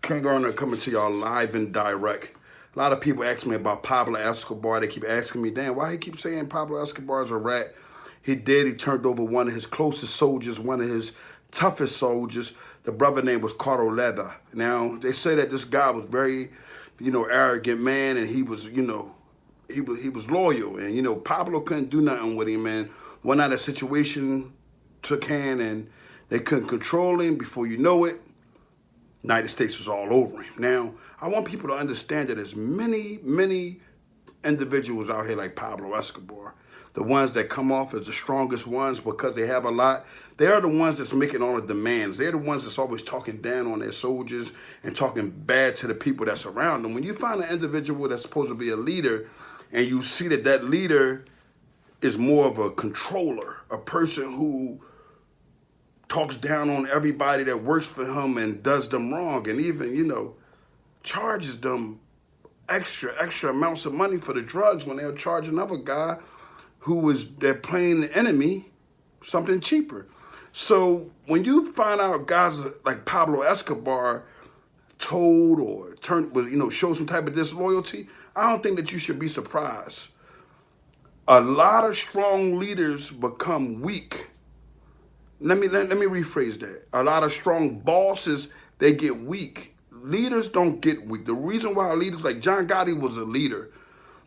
KINGEARNER coming to y'all live and direct. A lot of people ask me about Pablo Escobar. They keep asking me, damn, why he keep saying Pablo Escobar is a rat? He turned over one of his closest soldiers, one of his toughest soldiers. The brother name was Carlos Lehder. Now, they say that this guy was very, arrogant man, and he was, he was loyal. And, Pablo couldn't do nothing with him, man. One night a situation took hand, and they couldn't control him. Before you know it, United States was all over him. Now, I want people to understand that there's many individuals out here like Pablo Escobar. The ones that come off as the strongest ones because they have a lot, they are the ones that's making all the demands. They're the ones that's always talking down on their soldiers and talking bad to the people that's around them. When you find an individual that's supposed to be a leader and you see that that leader is more of a controller, a person who talks down on everybody that works for him and does them wrong, and even, charges them extra amounts of money for the drugs when they'll charge another guy they're playing the enemy something cheaper. So when you find out guys like Pablo Escobar told or show some type of disloyalty, I don't think that you should be surprised. A lot of strong leaders become weak. Let me rephrase that. A lot of strong bosses, they get weak. Leaders don't get weak. The reason why leaders like John Gotti was a leader,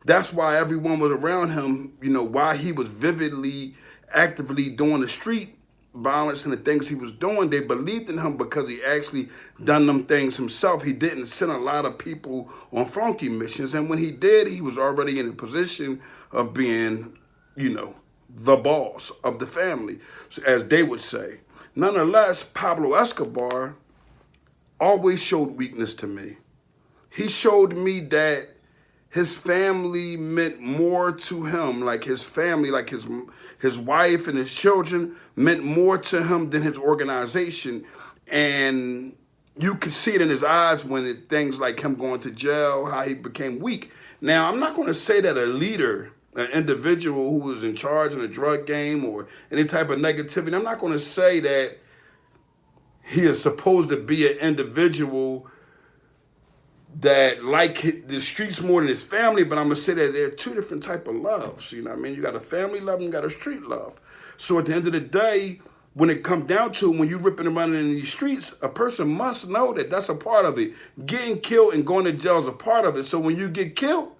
that's why everyone was around him, why he was vividly, actively doing the street violence and the things he was doing. They believed in him because he actually done them things himself. He didn't send a lot of people on funky missions. And when he did, he was already in a position of being, the boss of the family, as they would say. Nonetheless, Pablo Escobar always showed weakness to me. He showed me that his family meant more to him, like his family, like his wife and his children meant more to him than his organization. And you could see it in his eyes when things like him going to jail, how he became weak. Now, I'm not going to say that a leader, an individual who was in charge in a drug game or any type of negativity, I'm not going to say that he is supposed to be an individual that like the streets more than his family, but I'm going to say that there are two different type of loves. You know what I mean? You got a family love and you got a street love. So at the end of the day, when it comes down to when you're ripping and running in these streets, a person must know that that's a part of it. Getting killed and going to jail is a part of it. So when you get killed,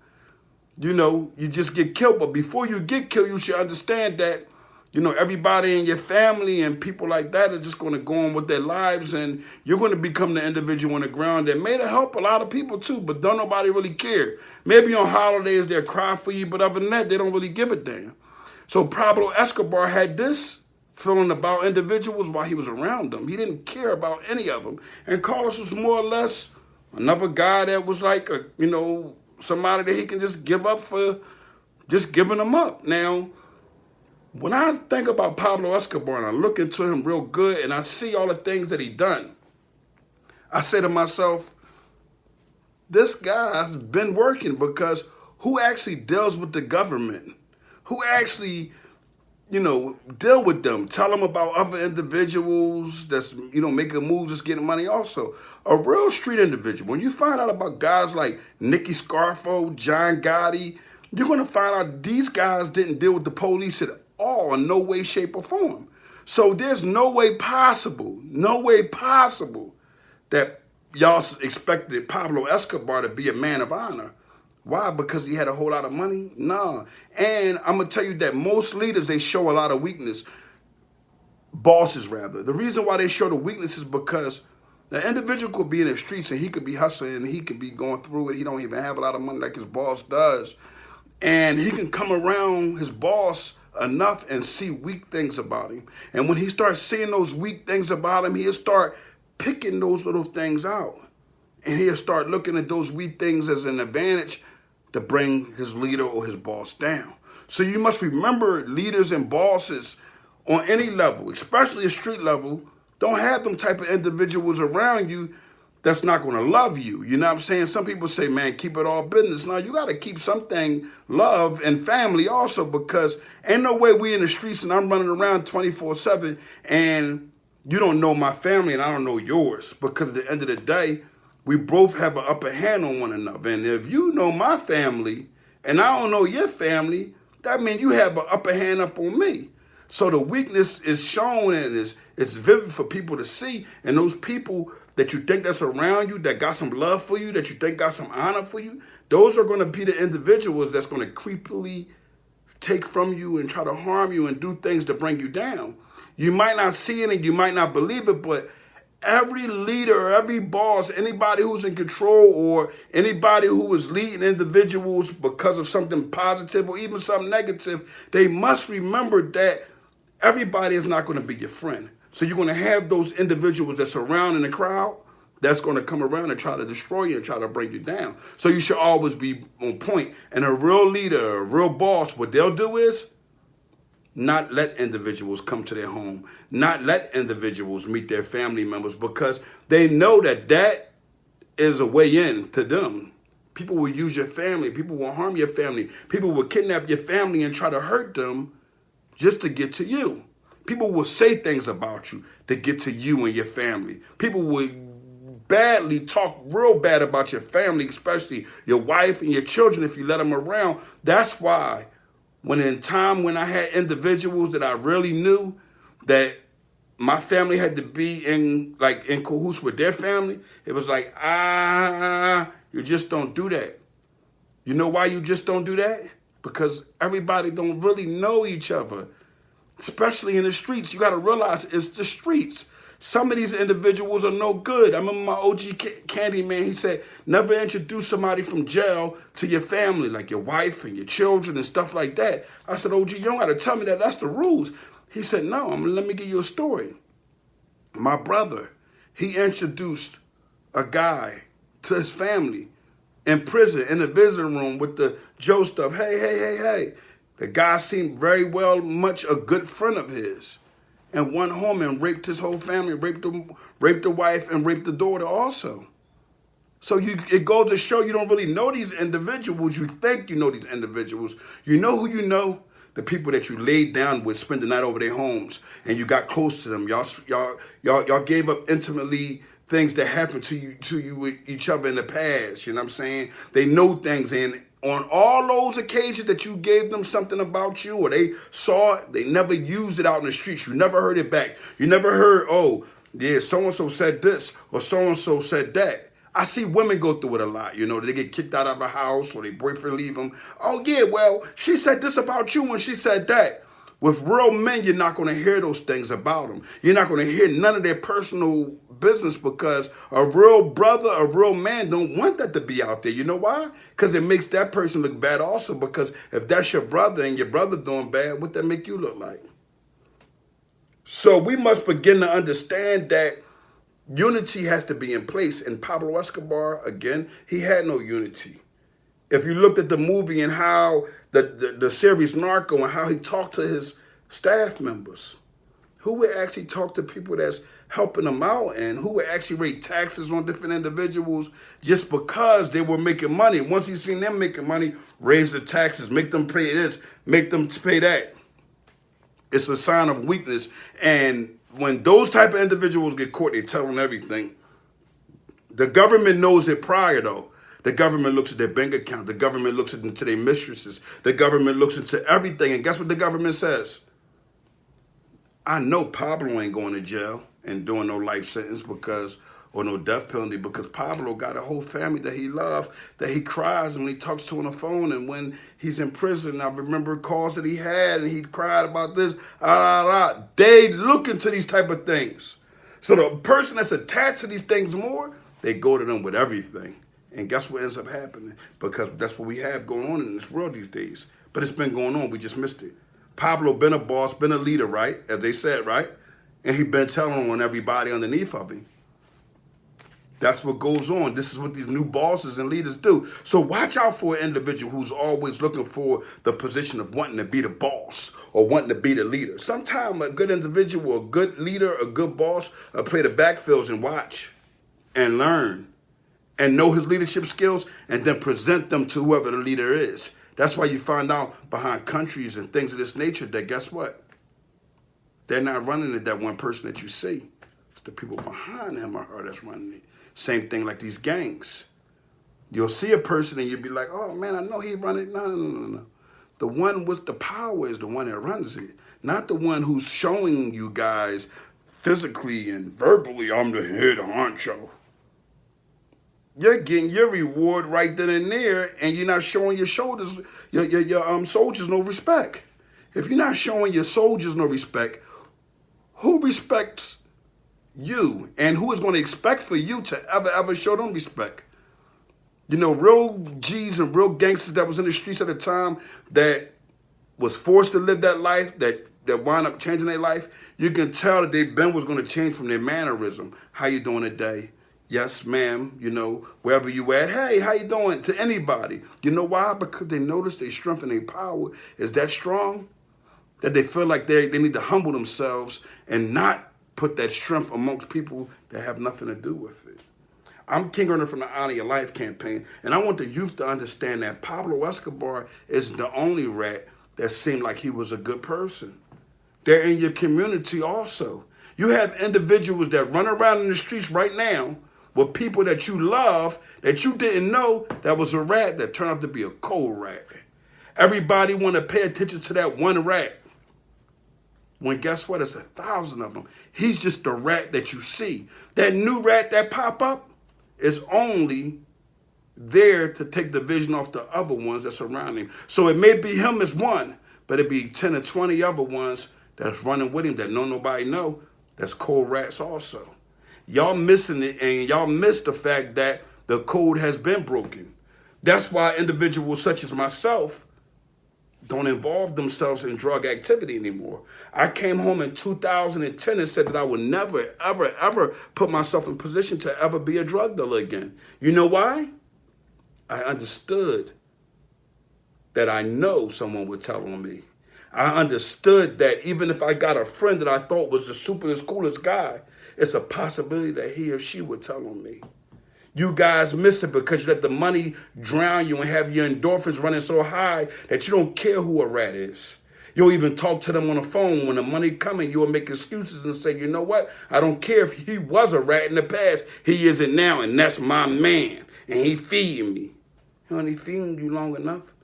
you just get killed. But before you get killed, you should understand that, everybody in your family and people like that are just going to go on with their lives, and you're going to become the individual on the ground that may help a lot of people too, but don't nobody really care. Maybe on holidays they'll cry for you, but other than that, they don't really give a damn. So Pablo Escobar had this feeling about individuals while he was around them. He didn't care about any of them. And Carlos was more or less another guy that was like, somebody that he can just give up for just giving them up. Now, when I think about Pablo Escobar and I look into him real good and I see all the things that he done, I say to myself, this guy's been working, because who actually deals with the government? Who actually, deal with them? Tell them about other individuals that's, making moves, just getting money also. A real street individual. When you find out about guys like Nicky Scarfo, John Gotti, you're going to find out these guys didn't deal with the police at all, in no way, shape, or form. So there's no way possible that y'all expected Pablo Escobar to be a man of honor. Why? Because he had a whole lot of money? Nah. And I'm going to tell you that most leaders, they show a lot of weakness. Bosses, rather. The reason why they show the weakness is because the individual could be in the streets and he could be hustling and he could be going through it. He don't even have a lot of money like his boss does. And he can come around his boss enough and see weak things about him. And when he starts seeing those weak things about him, he'll start picking those little things out. And he'll start looking at those weak things as an advantage to bring his leader or his boss down. So you must remember, leaders and bosses on any level, especially a street level, don't have them type of individuals around you that's not going to love you. You know what I'm saying? Some people say, man, keep it all business. Now, you got to keep something love and family also, because ain't no way we in the streets and I'm running around 24/7 and you don't know my family and I don't know yours. Because at the end of the day, we both have an upper hand on one another. And if you know my family and I don't know your family, that means you have an upper hand up on me. So the weakness is shown and it's vivid for people to see. And those people that you think that's around you, that got some love for you, that you think got some honor for you, those are going to be the individuals that's going to creepily take from you and try to harm you and do things to bring you down. You might not see it and you might not believe it, but every leader, every boss, anybody who's in control or anybody who is leading individuals because of something positive or even something negative, they must remember that everybody is not going to be your friend. So you're going to have those individuals that surround in the crowd that's going to come around and try to destroy you and try to bring you down. So you should always be on point. And a real leader, a real boss, what they'll do is not let individuals come to their home, not let individuals meet their family members, because they know that that is a way in to them. People will use your family. People will harm your family. People will kidnap your family and try to hurt them just to get to you. People will say things about you to get to you and your family. People will badly talk real bad about your family, especially your wife and your children if you let them around. That's why when I had individuals that I really knew that my family had to be in cahoots with their family, it was like, you just don't do that. You know why you just don't do that? Because everybody don't really know each other, especially in the streets. You got to realize it's the streets. Some of these individuals are no good. I remember my OG Candy man, he said, never introduce somebody from jail to your family, like your wife and your children and stuff like that. I said, OG, you don't got to tell me that. That's the rules. He said, no, let me give you a story. My brother, he introduced a guy to his family in prison, in the visiting room with the Joe stuff. Hey. The guy seemed very well much a good friend of his. And went home and raped his whole family, raped the wife, and raped the daughter also. So it goes to show you don't really know these individuals. You think you know these individuals. You know who you know? The people that you laid down with, spent the night over their homes, and you got close to them. Y'all gave up intimately things that happened to you with each other in the past. You know what I'm saying? They know things, and on all those occasions that you gave them something about you or they saw it, they never used it out in the streets. You never heard it back. You never heard, oh, yeah, so-and-so said this or so-and-so said that. I see women go through it a lot. You know, they get kicked out of a house or their boyfriend leave them. Oh, yeah, well, she said this about you when she said that. With real men, you're not going to hear those things about them. You're not going to hear none of their personal business because a real brother, a real man don't want that to be out there. You know why? Because it makes that person look bad also, because if that's your brother and your brother doing bad, what that make you look like? So we must begin to understand that unity has to be in place. And Pablo Escobar, again, he had no unity. If you looked at the movie and how the series Narco and how he talked to his staff members, who would actually talk to people that's helping them out and who would actually rate taxes on different individuals just because they were making money. Once he seen them making money, raise the taxes, make them pay this, make them pay that. It's a sign of weakness. And when those type of individuals get caught, they tell them everything. The government knows it prior, though. The government looks at their bank account. The government looks into their mistresses. The government looks into everything. And guess what the government says? I know Pablo ain't going to jail and doing no life sentence or no death penalty, because Pablo got a whole family that he loves, that he cries when he talks to on the phone. And when he's in prison, I remember calls that he had and he cried about this. They look into these type of things. So the person that's attached to these things more, they go to them with everything. And guess what ends up happening? Because that's what we have going on in this world these days. But it's been going on. We just missed it. Pablo been a boss, been a leader, right? As they said, right? And he been telling on everybody underneath of him. That's what goes on. This is what these new bosses and leaders do. So watch out for an individual who's always looking for the position of wanting to be the boss or wanting to be the leader. Sometimes a good individual, a good leader, a good boss play the backfields and watch and learn and know his leadership skills and then present them to whoever the leader is. That's why you find out behind countries and things of this nature that guess what? They're not running it, that one person that you see. It's the people behind him or her that's running it. Same thing like these gangs. You'll see a person and you'll be like, oh man, I know he running. No, no, no, no, no. The one with the power is the one that runs it, not the one who's showing you guys physically and verbally, I'm the head honcho. You're getting your reward right then and there, and you're not showing your shoulders, your soldiers no respect. If you're not showing your soldiers no respect, who respects you, and who is going to expect for you to ever show them respect? You know, real G's and real gangsters that was in the streets at the time that was forced to live that life, that wound up changing their life, you can tell that their bend was going to change from their mannerism. How you doing today? Yes, ma'am. You know, wherever you at, hey, how you doing? To anybody. You know why? Because they notice their strength and their power is that strong that they feel like they need to humble themselves and not put that strength amongst people that have nothing to do with it. I'm King Earner from the Honor Your Life campaign, and I want the youth to understand that Pablo Escobar is the only rat that seemed like he was a good person. They're in your community also. You have individuals that run around in the streets right now with people that you love that you didn't know that was a rat that turned out to be a cold rat. Everybody want to pay attention to that one rat. When guess what? It's 1,000 of them. He's just the rat that you see. That new rat that pop up is only there to take the vision off the other ones that surround him. So it may be him as one, but it be 10 or 20 other ones that's running with him that nobody know. That's cold rats also. Y'all missing it, and y'all miss the fact that the code has been broken. That's why individuals such as myself don't involve themselves in drug activity anymore. I came home in 2010 and said that I would never, ever put myself in position to ever be a drug dealer again. You know why? I understood that I know someone would tell on me. I understood that even if I got a friend that I thought was the superest, coolest guy, it's a possibility that he or she would tell on me. You guys miss it because you let the money drown you and have your endorphins running so high that you don't care who a rat is. You'll even talk to them on the phone. When the money coming, you'll make excuses and say, you know what? I don't care if he was a rat in the past. He isn't now, and that's my man. And he feeding me. He only feeding you long enough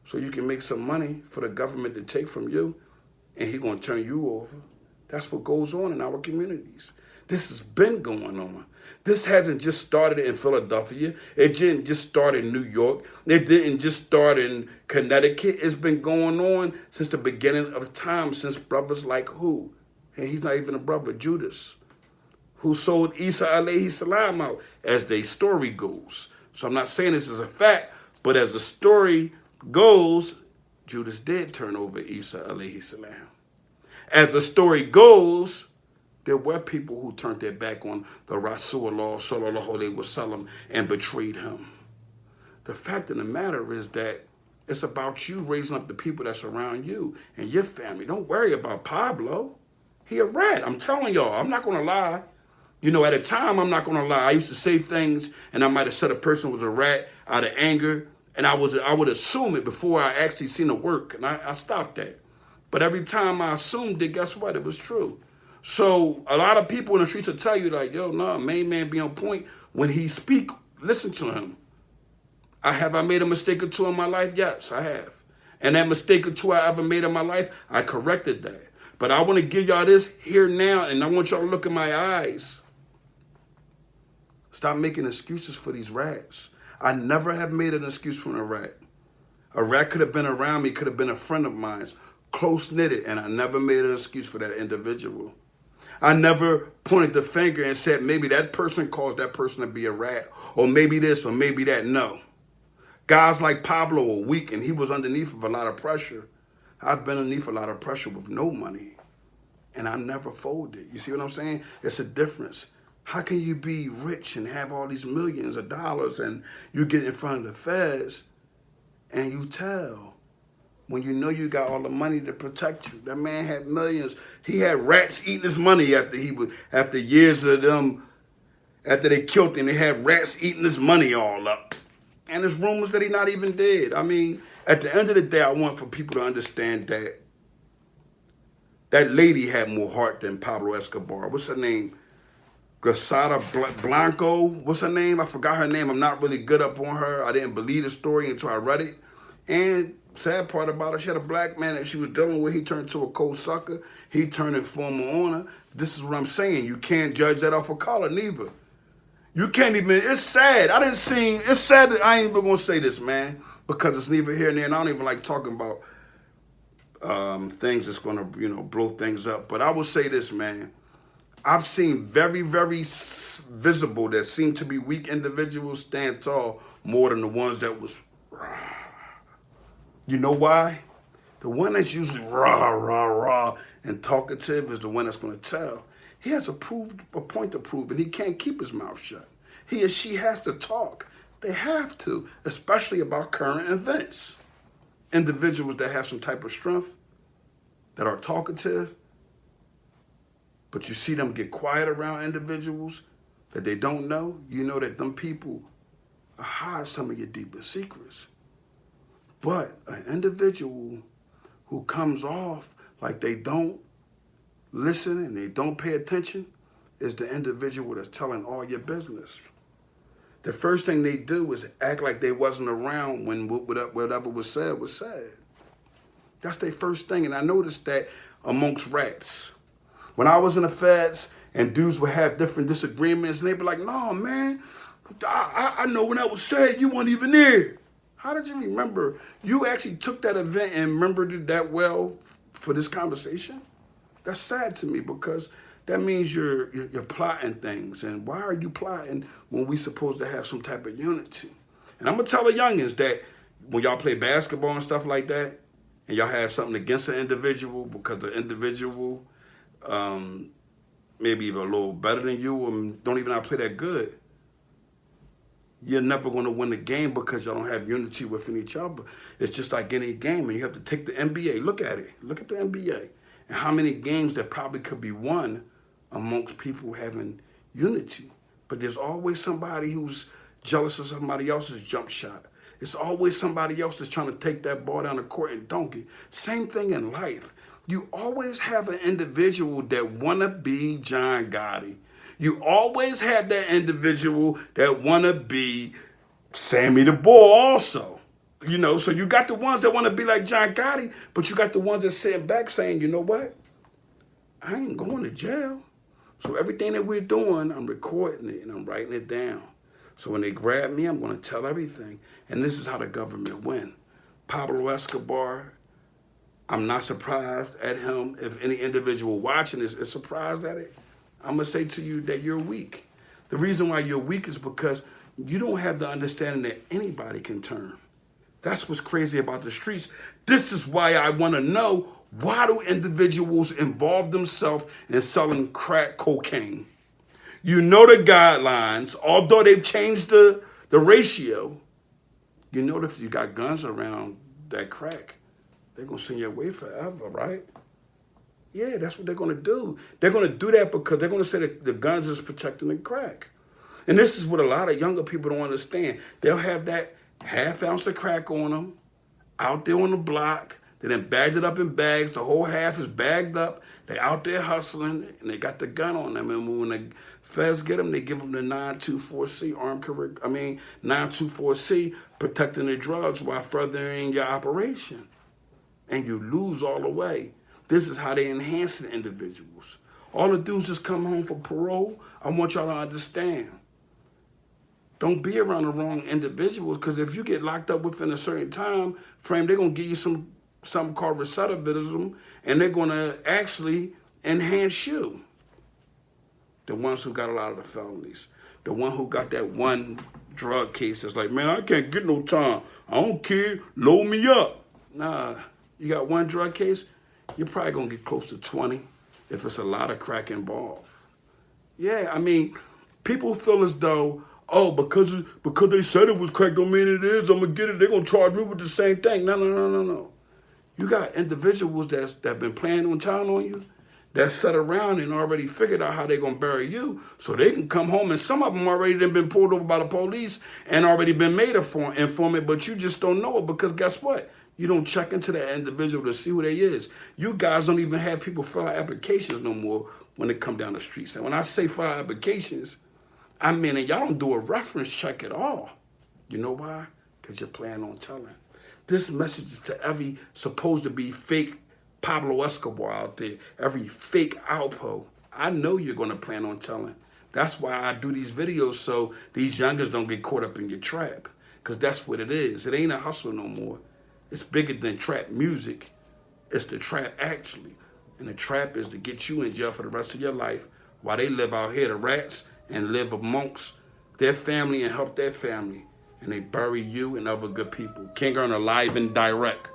so you can make some money for the government to take from you, and he gonna turn you over. That's what goes on in our communities. This has been going on. This hasn't just started in Philadelphia. It didn't just start in New York. It didn't just start in Connecticut. It's been going on since the beginning of time, since brothers like who? And he's not even a brother, Judas, who sold Isa alayhi salam out, as the story goes. So I'm not saying this is a fact, but as the story goes, Judas did turn over Isa alayhi salam. As the story goes, there were people who turned their back on the Rasulullah sallallahu alaihi wasallam and betrayed him. The fact of the matter is that it's about you raising up the people that surround you and your family. Don't worry about Pablo. He a rat. I'm telling y'all, I'm not going to lie. You know, at a time, I'm not going to lie. I used to say things, and I might have said a person was a rat out of anger, and I would assume it before I actually seen it work, and I stopped that. But every time I assumed it, guess what? It was true. So a lot of people in the streets will tell you like, yo, no, main man be on point. When he speak, listen to him. Have I made a mistake or two in my life? Yes, I have. And that mistake or two I ever made in my life, I corrected that. But I want to give y'all this here now, and I want y'all to look in my eyes. Stop making excuses for these rats. I never have made an excuse for a rat. A rat could have been around me, could have been a friend of mine, close-knitted, and I never made an excuse for that individual. I never pointed the finger and said maybe that person caused that person to be a rat, or maybe this, or maybe that. No. Guys like Pablo are weak, and he was underneath of a lot of pressure. I've been underneath a lot of pressure with no money, and I never folded. You see what I'm saying? It's a difference. How can you be rich and have all these millions of dollars, and you get in front of the feds, and you tell when you know you got all the money to protect you? That man had millions. He had rats eating his money after years of them, after they killed him, they had rats eating his money all up. And there's rumors that he not even dead. I mean, at the end of the day, I want for people to understand that that lady had more heart than Pablo Escobar. What's her name? Grisada Blanco, what's her name? I forgot her name. I'm not really good up on her. I didn't believe the story until I read it. And sad part about it, she had a black man that she was dealing with. He turned to a cold sucker. He turned informer on her. This is what I'm saying. You can't judge that off of color neither. You can't even, it's sad. It's sad that I ain't even gonna say this, man, because it's neither here nor there, and I don't even like talking about things that's gonna, blow things up. But I will say this, man. I've seen very, very visible that seem to be weak individuals stand tall more than the ones that was rah. You know why? The one that's usually rah, rah, rah and talkative is the one that's going to tell. He has a point to prove, and he can't keep his mouth shut. He or she has to talk. They have to, especially about current events. Individuals that have some type of strength, that are talkative, but you see them get quiet around individuals that they don't know, you know that them people hide some of your deepest secrets. But an individual who comes off like they don't listen and they don't pay attention is the individual that's telling all your business. The first thing they do is act like they wasn't around when whatever was said was said. That's their first thing, and I noticed that amongst rats. When I was in the feds and dudes would have different disagreements and they'd be like, no, man, I know when that was said, you weren't even there. How did you remember? You actually took that event and remembered it that well for this conversation? That's sad to me because that means you're plotting things. And why are you plotting when we supposed to have some type of unity? And I'm going to tell the youngins that when y'all play basketball and stuff like that, and y'all have something against an individual because the individual maybe even a little better than you and don't even know how to play that good, you're never going to win the game because y'all don't have unity within each other. It's just like any game, and you have to take the NBA. Look at it. Look at the NBA. And how many games that probably could be won amongst people having unity. But there's always somebody who's jealous of somebody else's jump shot. It's always somebody else that's trying to take that ball down the court and dunk it. Same thing in life. You always have an individual that want to be John Gotti. You always have that individual that want to be Sammy the Bull also. So you got the ones that want to be like John Gotti, but you got the ones that sitting back saying, you know what? I ain't going to jail. So everything that we're doing, I'm recording it and I'm writing it down. So when they grab me, I'm going to tell everything. And this is how the government win. Pablo Escobar, I'm not surprised at him. If any individual watching this is surprised at it, I'm going to say to you that you're weak. The reason why you're weak is because you don't have the understanding that anybody can turn. That's what's crazy about the streets. This is why I want to know, why do individuals involve themselves in selling crack cocaine? You know the guidelines, although they've changed the ratio. You know that if you got guns around that crack, they're going to send you away forever, right? Yeah, that's what they're going to do. They're going to do that because they're going to say that the guns is protecting the crack. And this is what a lot of younger people don't understand. They'll have that half ounce of crack on them, out there on the block. They then bagged it up in bags. The whole half is bagged up. They're out there hustling, and they got the gun on them. And when the feds get them, they give them the 924C 924C protecting the drugs while furthering your operation. And you lose all the way. This is how they enhance the individuals. All the dudes just come home for parole. I want y'all to understand. Don't be around the wrong individuals, because if you get locked up within a certain time frame, they're going to give you something called recidivism, and they're going to actually enhance you. The ones who got a lot of the felonies. The one who got that one drug case that's like, man, I can't get no time. I don't care. Load me up. Nah, you got one drug case, you're probably going to get close to 20 if it's a lot of crack involved. Yeah, I mean, people feel as though, oh, because they said it was crack don't mean it is. I'm going to get it. They're going to charge me with the same thing. No. You got individuals that been playing on town on you, that sat around and already figured out how they're going to bury you so they can come home. And some of them already been pulled over by the police and already been made an informant, but you just don't know it because guess what? You don't check into that individual to see who they is. You guys don't even have people fill out applications no more when they come down the streets. And when I say fill out applications, I mean, and y'all don't do a reference check at all. You know why? Because you're planning on telling. This message is to every supposed to be fake Pablo Escobar out there, every fake Alpo. I know you're going to plan on telling. That's why I do these videos, so these youngers don't get caught up in your trap. Because that's what it is. It ain't a hustle no more. It's bigger than trap music. It's the trap actually. And the trap is to get you in jail for the rest of your life while they live out here, the rats, and live amongst their family and help their family. And they bury you and other good people. KINGEARNER live and direct.